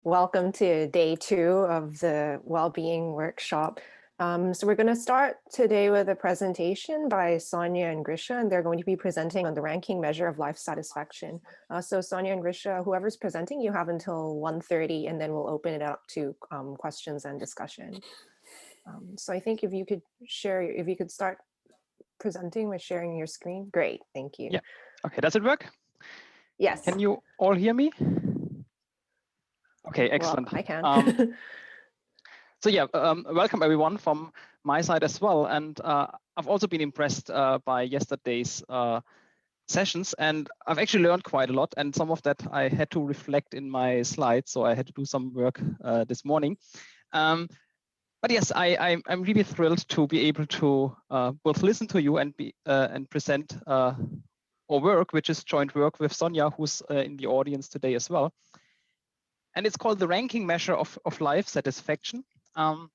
Welcome to day 2 of the well-being workshop. So we're going to start today with a presentation by Sonia and Grischa, and they're going to be presenting on the ranking measure of life satisfaction. So Sonia and Grischa, whoever's presenting, you have until 1:30, and then we'll open it up to questions and discussion. So I think if you could start presenting with sharing your screen. Great, thank you. Yeah. Okay, does it work? Yes. Can you all hear me? Okay, excellent. Well, I can. So yeah, welcome everyone from my side as well. And I've also been impressed by yesterday's sessions, and I've actually learned quite a lot. And some of that I had to reflect in my slides, so I had to do some work this morning. But yes, I'm really thrilled to be able to both listen to you and present our work, which is joint work with Sonia, who's in the audience today as well. And it's called the ranking measure of life satisfaction. And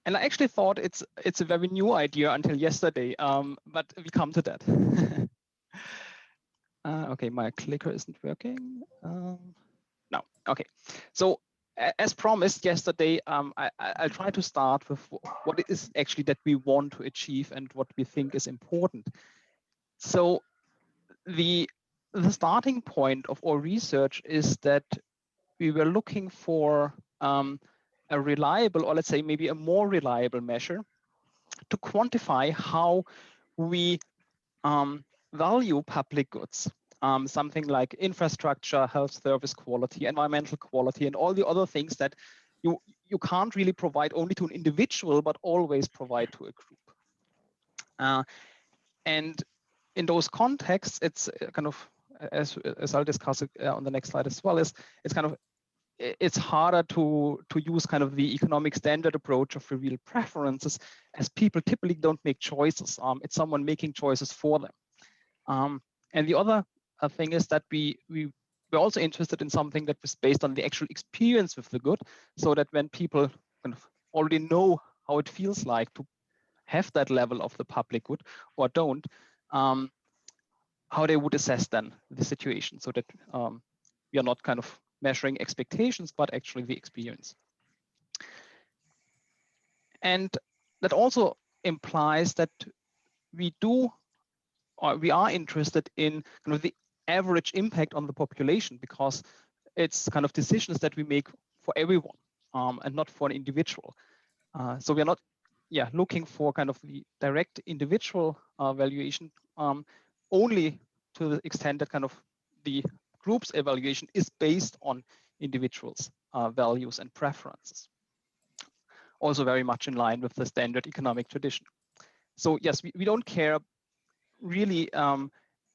I actually thought it's a very new idea until yesterday, but we come to that. Okay, my clicker isn't working. No, okay. So as promised yesterday, I'll try to start with what it is actually that we want to achieve and what we think is important. So the starting point of our research is that we were looking for a reliable, or let's say maybe a more reliable measure to quantify how we value public goods. Something like infrastructure, health service quality, environmental quality, and all the other things that you can't really provide only to an individual, but always provide to a group. And in those contexts, it's kind of, as I'll discuss on the next slide as well, it's harder to use kind of the economic standard approach of revealed preferences, as people typically don't make choices. It's someone making choices for them. And the other thing is that we're also interested in something that was based on the actual experience with the good, so that when people kind of already know how it feels like to have that level of the public good or don't, how they would assess then the situation, so that we are not kind of measuring expectations, but actually the experience. And that also implies that we are interested in kind of the average impact on the population, because it's kind of decisions that we make for everyone and not for an individual. So we're not looking for kind of the direct individual valuation only to the extent that kind of the group's evaluation is based on individuals' values and preferences. Also very much in line with the standard economic tradition. So yes, we don't care really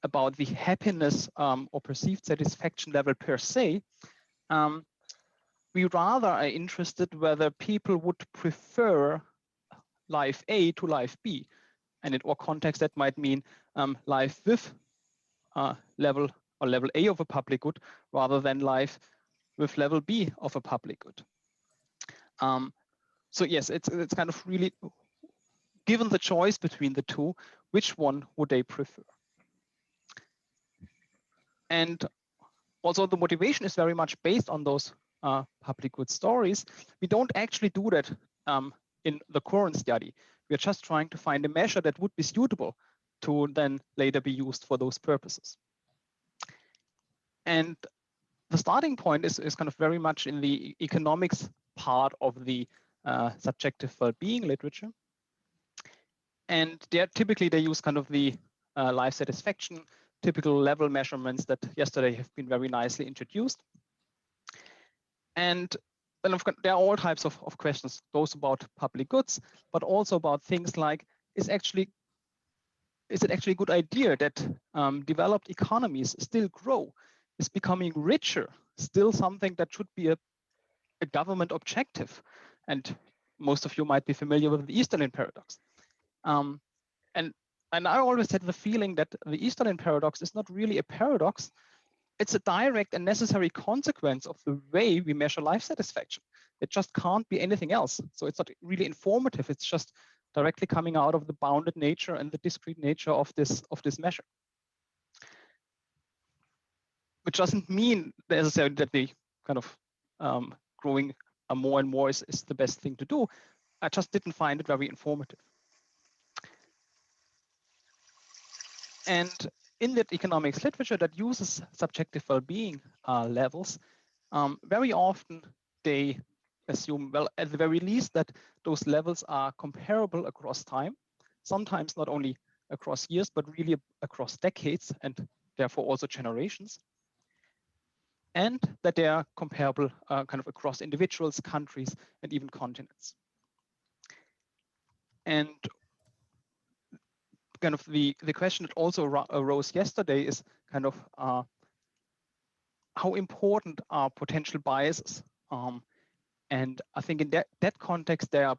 about the happiness or perceived satisfaction level per se. We rather are interested whether people would prefer life A to life B. And in our context, that might mean life with level A of a public good, rather than life with level B of a public good. So yes, it's kind of really, given the choice between the two, which one would they prefer? And also the motivation is very much based on those public good stories. We don't actually do that in the current study. We're just trying to find a measure that would be suitable to then later be used for those purposes. And the starting point is kind of very much in the economics part of the subjective well-being literature. And there typically they use kind of the life satisfaction, typical level measurements that yesterday have been very nicely introduced. And then there are all types of questions, those about public goods, but also about things like, is it actually a good idea that developed economies still grow? Is becoming richer still something that should be a government objective? And most of you might be familiar with the Easterlin paradox. And I always had the feeling that the Easterlin paradox is not really a paradox. It's a direct and necessary consequence of the way we measure life satisfaction. It just can't be anything else. So it's not really informative. It's just directly coming out of the bounded nature and the discrete nature of this measure. Which doesn't mean necessarily that we kind of growing more and more is the best thing to do. I just didn't find it very informative. And in that economics literature that uses subjective well-being levels, very often they assume, well, at the very least, that those levels are comparable across time, sometimes not only across years, but really across decades and therefore also generations, and that they are comparable kind of across individuals, countries, and even continents. And kind of the question that also arose yesterday is kind of how important are potential biases? And I think in that context, they are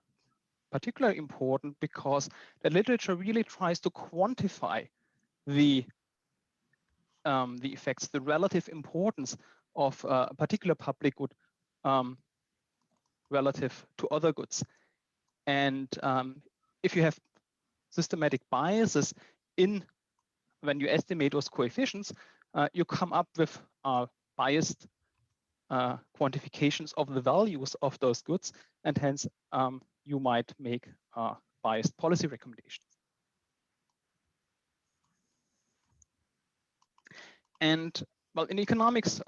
particularly important because the literature really tries to quantify the effects, the relative importance of a particular public good relative to other goods. And if you have systematic biases in when you estimate those coefficients, you come up with biased quantifications of the values of those goods, and hence you might make biased policy recommendations. And well, in economics,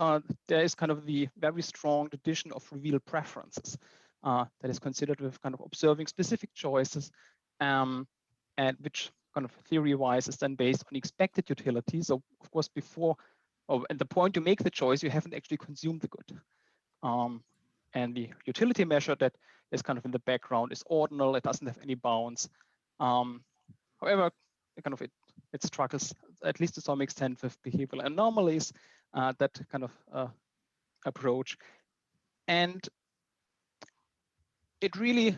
there is kind of the very strong tradition of revealed preferences that is considered with kind of observing specific choices, and which kind of theory-wise is then based on expected utility. So of course, before, or at the point you make the choice, you haven't actually consumed the good. And the utility measure that is kind of in the background is ordinal. It doesn't have any bounds. However, kind of it struggles, at least to some extent, with behavioral anomalies, that kind of approach. And it really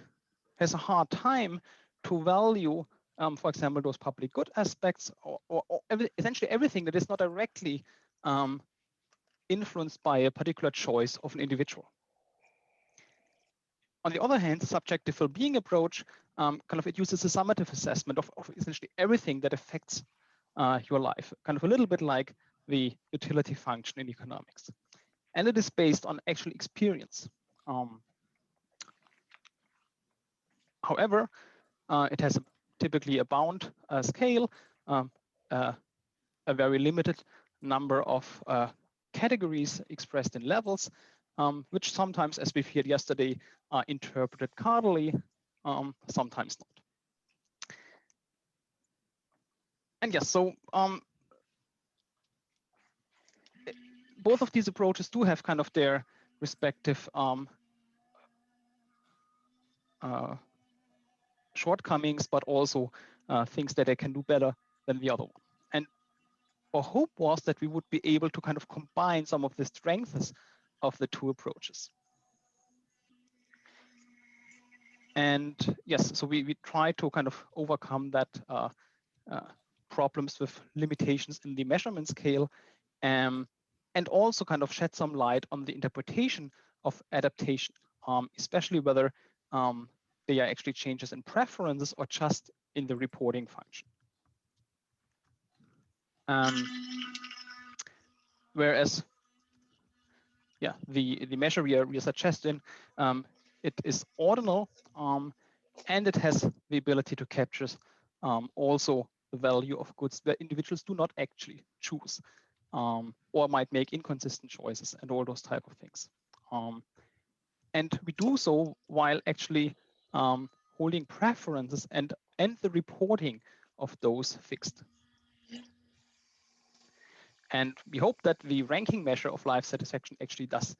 has a hard time to value, for example, those public good aspects, or essentially everything that is not directly influenced by a particular choice of an individual. On the other hand, the subjective well-being approach kind of it uses a summative assessment of essentially everything that affects your life, kind of a little bit like the utility function in economics. And it is based on actual experience. However, it has typically a bound scale, a very limited number of categories expressed in levels, which sometimes, as we've heard yesterday, are interpreted cardinally, sometimes not. And yes, so both of these approaches do have kind of their respective shortcomings, but also things that they can do better than the other one. And our hope was that we would be able to kind of combine some of the strengths of the two approaches. And yes, so we try to kind of overcome that problems with limitations in the measurement scale, and also kind of shed some light on the interpretation of adaptation, especially whether they are actually changes in preferences or just in the reporting function. Whereas, yeah, the measure we are suggesting, it is ordinal, and it has the ability to capture also the value of goods that individuals do not actually choose, or might make inconsistent choices and all those type of things. And we do so while actually holding preferences and the reporting of those fixed. And we hope that the ranking measure of life satisfaction actually does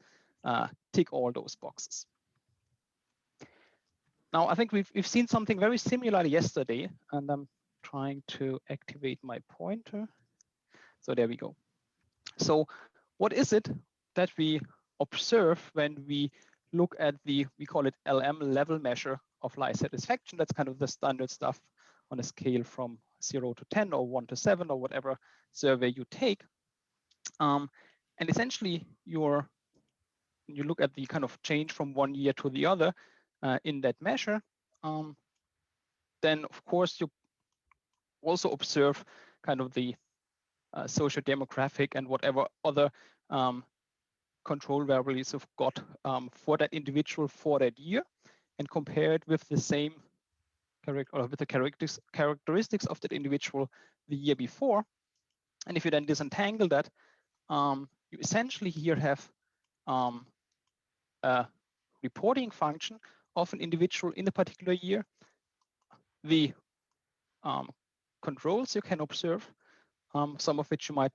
tick all those boxes. Now, I think we've seen something very similar yesterday, and I'm trying to activate my pointer. So there we go. So what is it that we observe when we look at we call it LM, level measure of life satisfaction? That's kind of the standard stuff on a scale from 0 to 10 or 1 to 7 or whatever survey you take. And essentially you look at the kind of change from one year to the other in that measure, then of course you also observe kind of the socio-demographic and whatever other control variables you've got for that individual for that year, and compare it with the same with the characteristics of that individual the year before. And if you then disentangle that, you essentially here have a reporting function of an individual in a particular year, the controls you can observe, some of which you might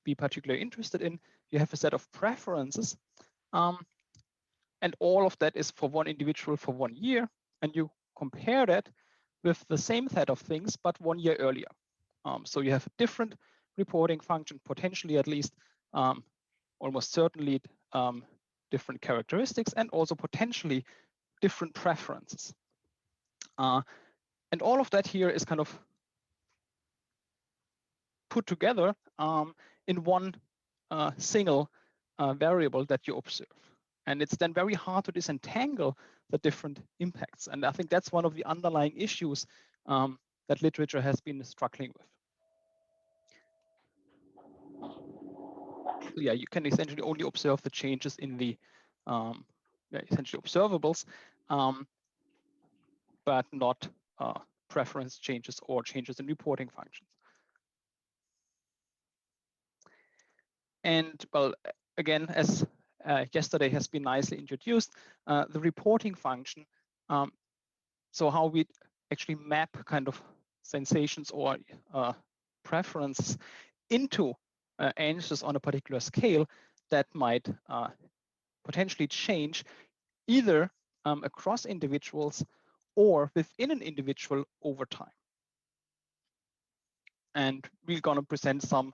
be particularly interested in. You have a set of preferences, and all of that is for one individual for 1 year, and you compare that with the same set of things, but 1 year earlier. So you have a different reporting function, potentially at least, almost certainly different characteristics, and also potentially different preferences. And all of that here is kind of put together in one single variable that you observe. And it's then very hard to disentangle the different impacts. And I think that's one of the underlying issues that literature has been struggling with. So yeah, you can essentially only observe the changes in the essentially observables, but not preference changes or changes in reporting functions. And well, again, as yesterday has been nicely introduced, the reporting function, so how we actually map kind of sensations or preferences into answers on a particular scale that might potentially change either across individuals or within an individual over time. And we're going to present some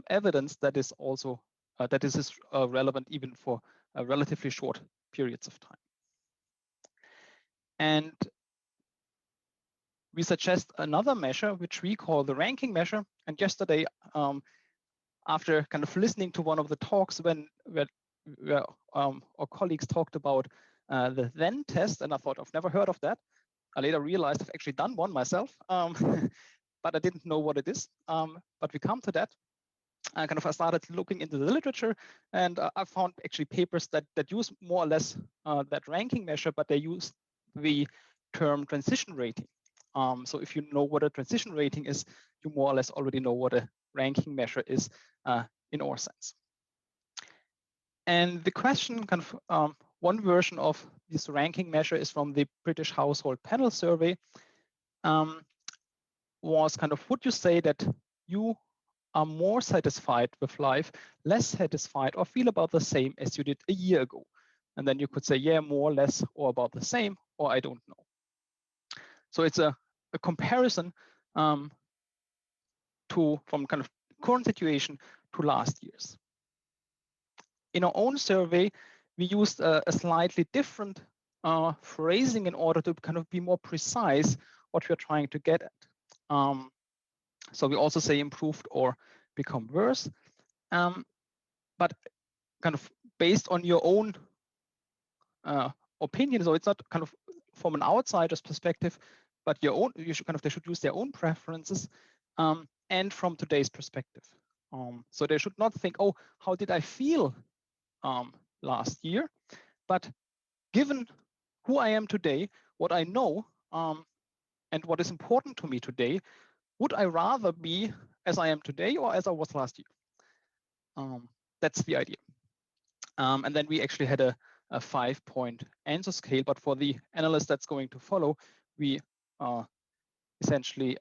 evidence that is also that this is relevant even for relatively short periods of time. And we suggest another measure, which we call the ranking measure. And yesterday, after kind of listening to one of the talks when our colleagues talked about the then test, and I thought, I've never heard of that. I later realized I've actually done one myself, but I didn't know what it is. But we come to that. I started looking into the literature, and I found actually papers that use more or less that ranking measure, but they use the term transition rating. So if you know what a transition rating is, you more or less already know what a ranking measure is in our sense. And the question, one version of this ranking measure is from the British Household Panel Survey, was would you say that you are more satisfied with life, less satisfied, or feel about the same as you did a year ago? And then you could say, yeah, more, less, or about the same, or I don't know. So it's a comparison from current situation to last year's. In our own survey, we used a slightly different phrasing in order to be more precise what we're trying to get at. So we also say improved or become worse, but based on your own opinion. So it's not from an outsider's perspective, but your own. You should they should use their own preferences, and from today's perspective. So they should not think, oh, how did I feel last year? But given who I am today, what I know, and what is important to me today, would I rather be as I am today or as I was last year? That's the idea. And then we actually had a 5-point answer scale, but for the analyst that's going to follow, we essentially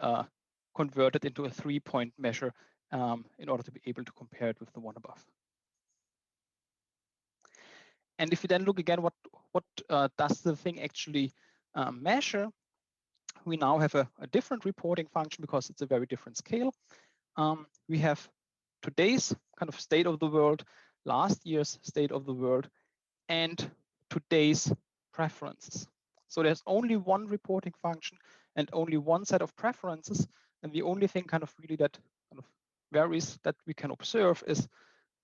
converted into a 3-point measure in order to be able to compare it with the one above. And if you then look again, what does the thing actually measure? We now have a different reporting function because it's a very different scale. We have today's state of the world, last year's state of the world, and today's preferences. So there's only one reporting function and only one set of preferences. And the only thing really that varies that we can observe is,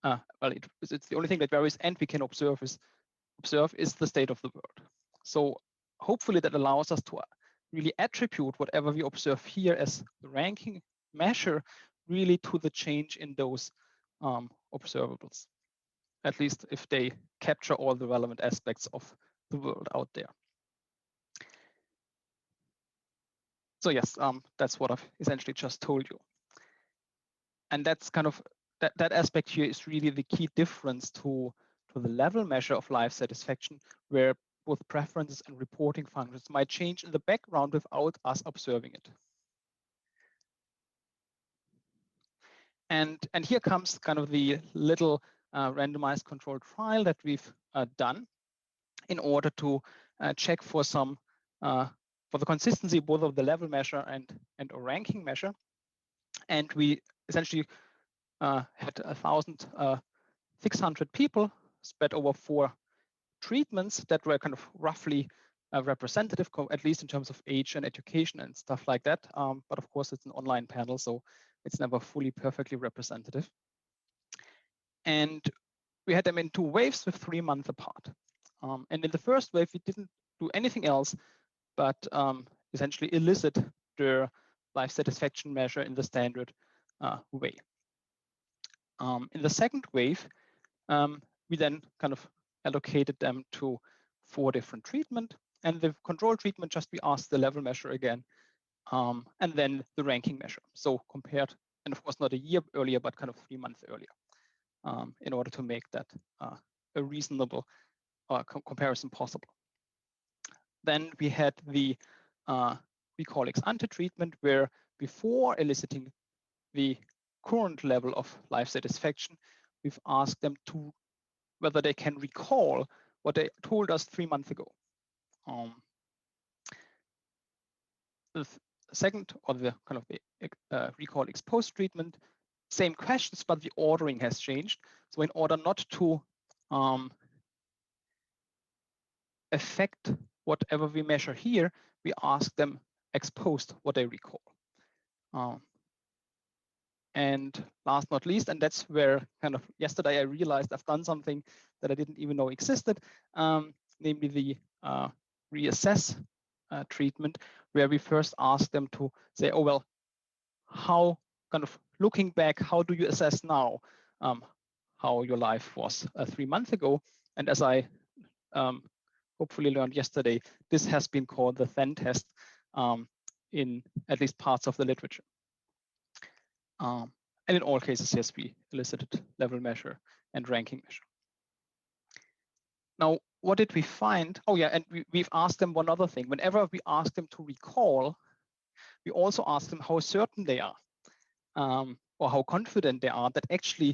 it's the only thing that varies and we can observe is the state of the world. So hopefully that allows us to really attribute whatever we observe here as the ranking measure really to the change in those observables. at least if they capture all the relevant aspects of the world out there. So yes, that's what I've essentially just told you. And that's kind of, that aspect here is really the key difference to the level measure of life satisfaction, where both preferences and reporting functions might change in the background without us observing it. And here comes kind of the little randomized controlled trial that we've done in order to check for some for the consistency both of the level measure and a ranking measure. And we essentially had 1,600 people spread over 4 treatments that were kind of roughly representative, at least in terms of age and education and stuff like that. But of course, it's an online panel, so it's never fully perfectly representative. And we had them in 2 waves with 3 months apart. And in the first wave, we didn't do anything else but essentially elicit their life satisfaction measure in the standard way. In the second wave, we then kind of allocated them to 4 different treatment, and the control treatment just we asked the level measure again, and then the ranking measure. So compared, and of course not a year earlier, but kind of 3 months earlier, in order to make that a reasonable comparison possible. Then we had the recall ex ante treatment, where before eliciting the current level of life satisfaction, we've asked them to whether they can recall what they told us 3 months ago. The second, or the kind of the recall ex post treatment, same questions, but the ordering has changed. So in order not to affect whatever we measure here, we ask them ex post what they recall. And last not least, and that's where kind of yesterday I realized I've done something that I didn't even know existed, namely the reassess treatment, where we first ask them to say, oh, well, how, kind of looking back, how do you assess now how your life was 3 months ago? And as I hopefully learned yesterday, this has been called the then test in at least parts of the literature. And in all cases, yes, we elicited level measure and ranking measure. Now, what did we find? Oh yeah, and we've asked them one other thing. Whenever we ask them to recall, we also ask them how certain they are, or how confident they are that actually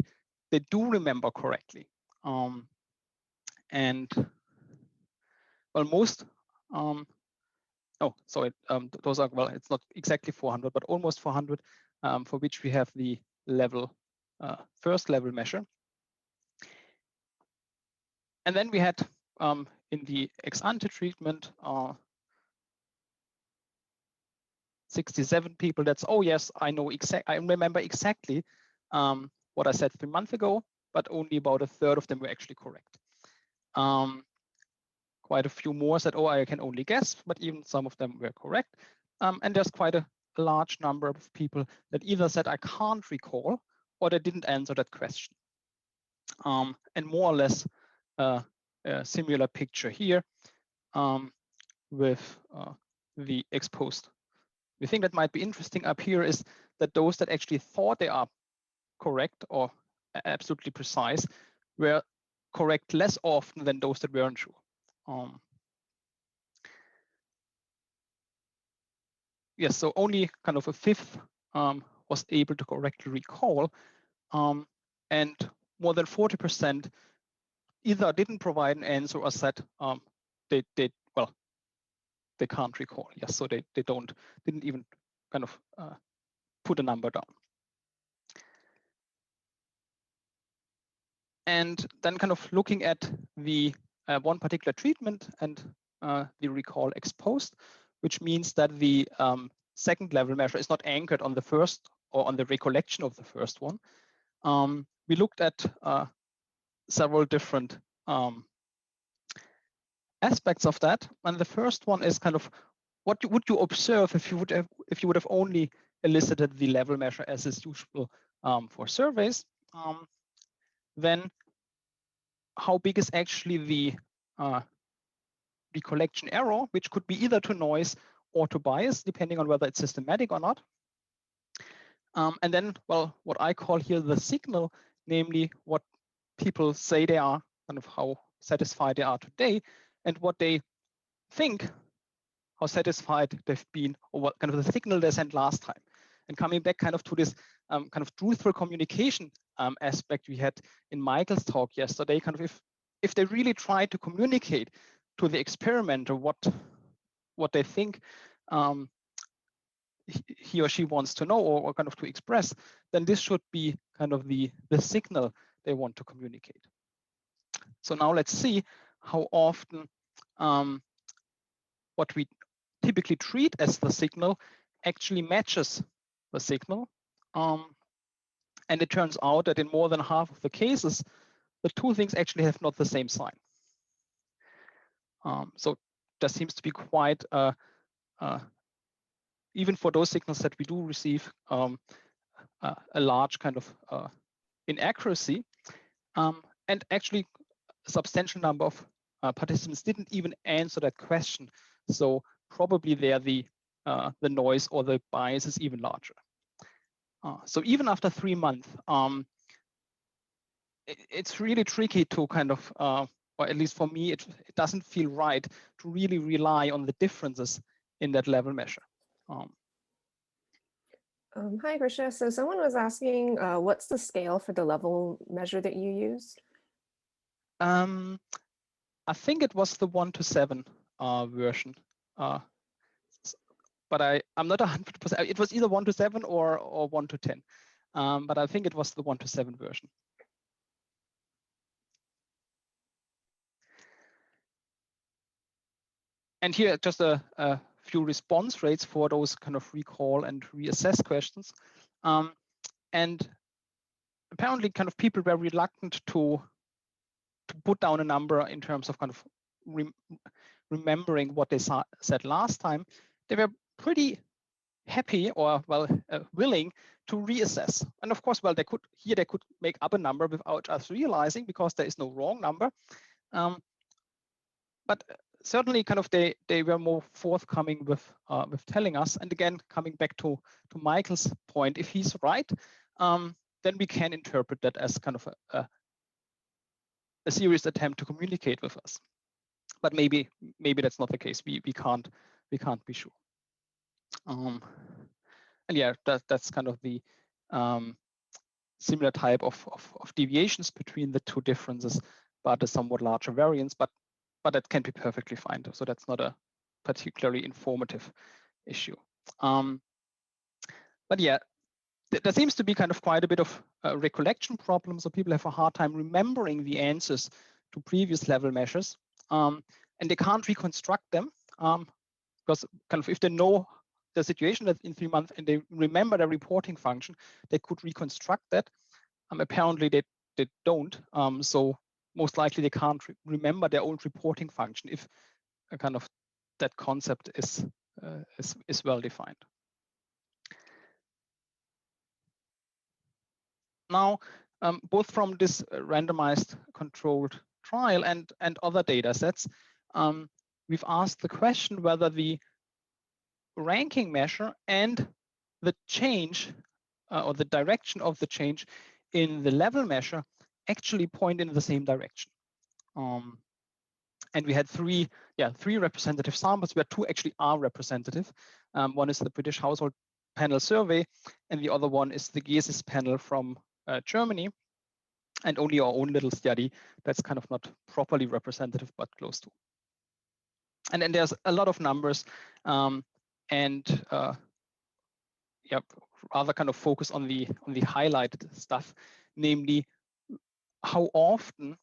they do remember correctly. And well, most, those are, well, it's not exactly 400, but almost 400, for which we have the level, first level measure. And then we had in the ex ante treatment, 67 people. That's, oh yes, I know I remember exactly what I said 3 months ago, but only about 1/3 of them were actually correct. Quite a few more said, oh, I can only guess, but even some of them were correct. And there's quite a large number of people that either said I can't recall, or they didn't answer that question. And more or less a similar picture here with the ex post. The thing that might be interesting up here is that those that actually thought they are correct or absolutely precise were correct less often than those that weren't sure. Yes, so only kind of 1/5 was able to correctly recall, and more than 40% either didn't provide an answer or said they can't recall. Yes, so they didn't even kind of put a number down. And then kind of looking at the one particular treatment and the recall ex post, which means that the second level measure is not anchored on the first or on the recollection of the first one. We looked at several different aspects of that, and the first one is kind of what would you observe if you would have only elicited the level measure as is usual for surveys. Then how big is actually the recollection error, which could be either to noise or to bias, depending on whether it's systematic or not. And then, well, what I call here the signal, namely what people say they are, kind of how satisfied they are today, and what they think how satisfied they've been, or what kind of the signal they sent last time. And coming back kind of to this kind of truthful communication aspect we had in Michael's talk yesterday, kind of if they really try to communicate to the experimenter what they think he or she wants to know or kind of to express, then this should be kind of the signal they want to communicate. So now let's see how often what we typically treat as the signal actually matches the signal. And it turns out that in more than half of the cases, the two things actually have not the same sign. So there seems to be quite, even for those signals that we do receive, a large kind of inaccuracy. And actually, a substantial number of participants didn't even answer that question. So probably there the noise or the bias is even larger. So even after 3 months, it's really tricky to kind of, or at least for me, it doesn't feel right to really rely on the differences in that level measure. Hi, Grischa. So someone was asking, what's the scale for the level measure that you used? I think it was the 1 to 7 version. But I'm not 100%. It was either 1 to 7 or 1 to 10. But I think it was the 1 to 7 version. And here just a few response rates for those kind of recall and reassess questions. And apparently kind of people were reluctant to put down a number in terms of kind of remembering what they said last time. They were pretty happy or well willing to reassess. And of course, well, they could make up a number without us realizing, because there is no wrong number. But certainly kind of they were more forthcoming with telling us. And again, coming back to Michael's point, if he's right, then we can interpret that as kind of a serious attempt to communicate with us. But maybe that's not the case. We can't be sure. And yeah, that's kind of the similar type of deviations between the two differences, but a somewhat larger variance. But that can be perfectly fine. So that's not a particularly informative issue. But yeah, there seems to be kind of quite a bit of recollection problems. So people have a hard time remembering the answers to previous level measures, and they can't reconstruct them because kind of if they know the situation that in 3 months and they remember the reporting function, they could reconstruct that. Apparently they don't. So most likely they can't remember their own reporting function if kind of that concept is well defined. Now, both from this randomized controlled trial and other data sets, we've asked the question whether the ranking measure and the change or the direction of the change in the level measure actually point in the same direction. And we had three representative samples, where 2 actually are representative. One is the British Household Panel Survey, and the other one is the GESIS panel from Germany, and only our own little study that's kind of not properly representative, but close to. And then there's a lot of numbers, and rather kind of focus on the highlighted stuff, namely how often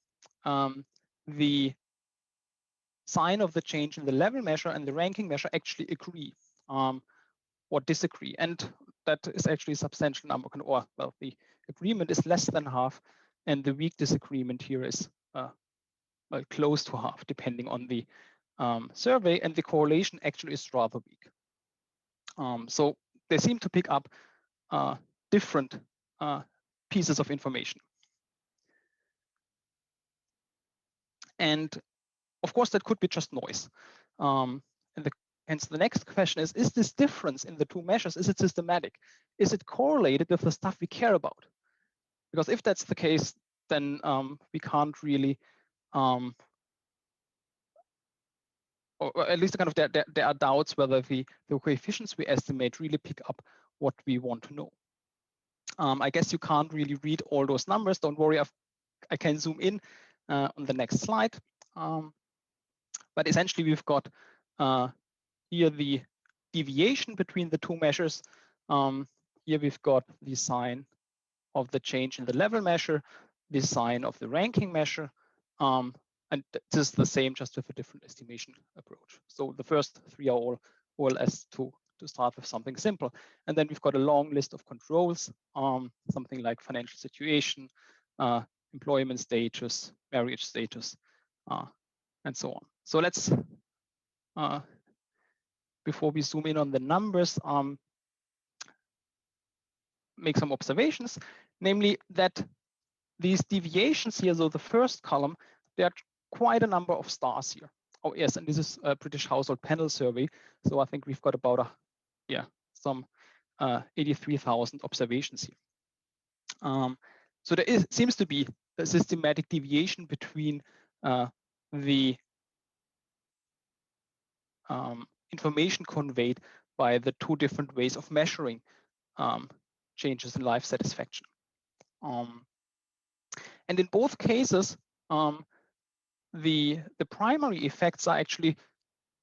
the sign of the change in the level measure and the ranking measure actually agree or disagree. And that is actually a substantial number, or well, the agreement is less than half, and the weak disagreement here is well, close to half, depending on the survey, and the correlation actually is rather weak. So they seem to pick up different pieces of information. And of course, that could be just noise. Hence, the next question is this difference in the two measures, is it systematic? Is it correlated with the stuff we care about? Because if that's the case, then we can't really, or at least kind of there are doubts whether the coefficients we estimate really pick up what we want to know. I guess you can't really read all those numbers. Don't worry, I can zoom in on the next slide. But essentially, we've got here the deviation between the two measures. Here we've got the sign of the change in the level measure, the sign of the ranking measure, and this is the same, just with a different estimation approach. So the first three are all OLS to start with something simple. And then we've got a long list of controls, something like financial situation, employment status, marriage status, and so on. So let's, before we zoom in on the numbers, make some observations, namely that these deviations here, so the first column, there are quite a number of stars here. Oh yes, and this is a British household panel survey. So I think we've got about some 83,000 observations here. So there seems to be a systematic deviation between the information conveyed by the two different ways of measuring changes in life satisfaction. And in both cases, the primary effects are actually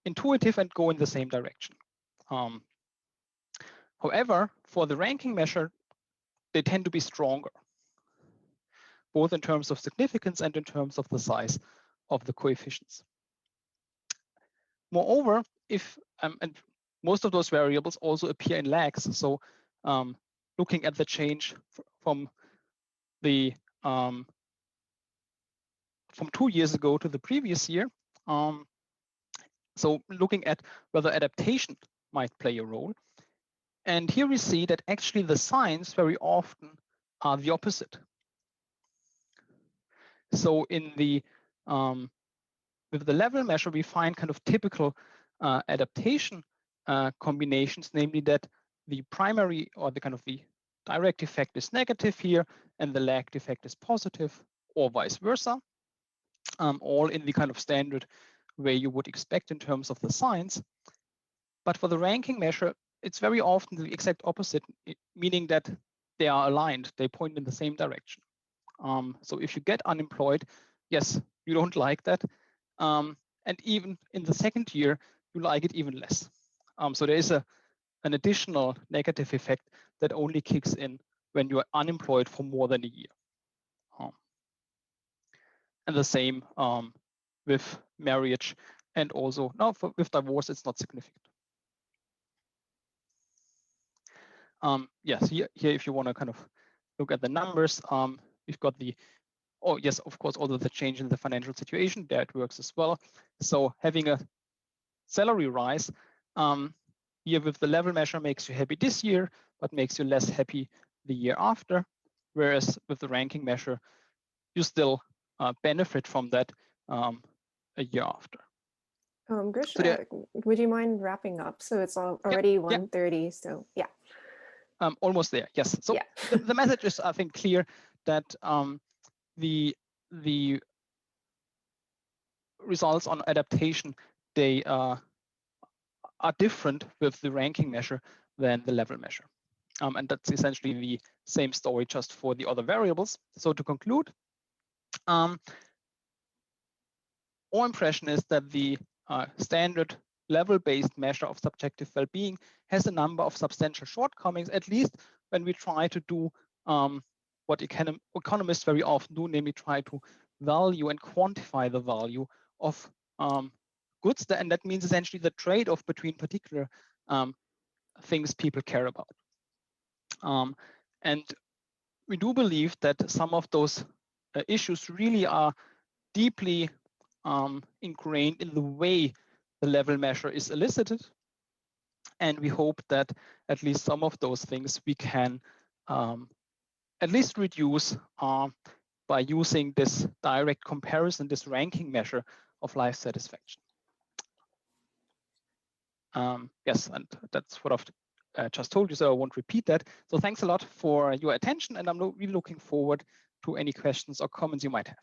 intuitive and go in the same direction. However, for the ranking measure, they tend to be stronger, both in terms of significance and in terms of the size of the coefficients. Moreover, if and most of those variables also appear in lags, so looking at the change from the from 2 years ago to the previous year, so looking at whether adaptation might play a role. And here we see that actually the signs very often are the opposite. So in the with the level measure, we find kind of typical adaptation combinations, namely that the primary or the kind of the direct effect is negative here and the lagged effect is positive, or vice versa, all in the kind of standard way you would expect in terms of the signs. But for the ranking measure, it's very often the exact opposite, meaning that they are aligned, they point in the same direction. So if you get unemployed, yes, you don't like that. And even in the second year, you like it even less. So there is an additional negative effect that only kicks in when you are unemployed for more than a year. And the same with marriage, and also now with divorce, it's not significant. Yes, here if you want to kind of look at the numbers, we've got the, oh yes, of course, also the change in the financial situation, there it works as well. So having a salary rise here with the level measure makes you happy this year, but makes you less happy the year after. Whereas with the ranking measure, you still benefit from that a year after. Grischa, so would you mind wrapping up? So it's already 1:30, so yeah. Almost there, yes. So the message is, I think, clear that the results on adaptation, they are different with the ranking measure than the level measure. And that's essentially the same story just for the other variables. So to conclude, our impression is that the standard level-based measure of subjective well-being has a number of substantial shortcomings, at least when we try to do what economists very often do, namely try to value and quantify the value of goods. And that means essentially the trade-off between particular things people care about. And we do believe that some of those issues really are deeply ingrained in the way the level measure is elicited. And we hope that at least some of those things we can at least reduce by using this direct comparison, this ranking measure of life satisfaction. Yes, and that's what I've just told you, so I won't repeat that. So thanks a lot for your attention, and I'm really looking forward to any questions or comments you might have.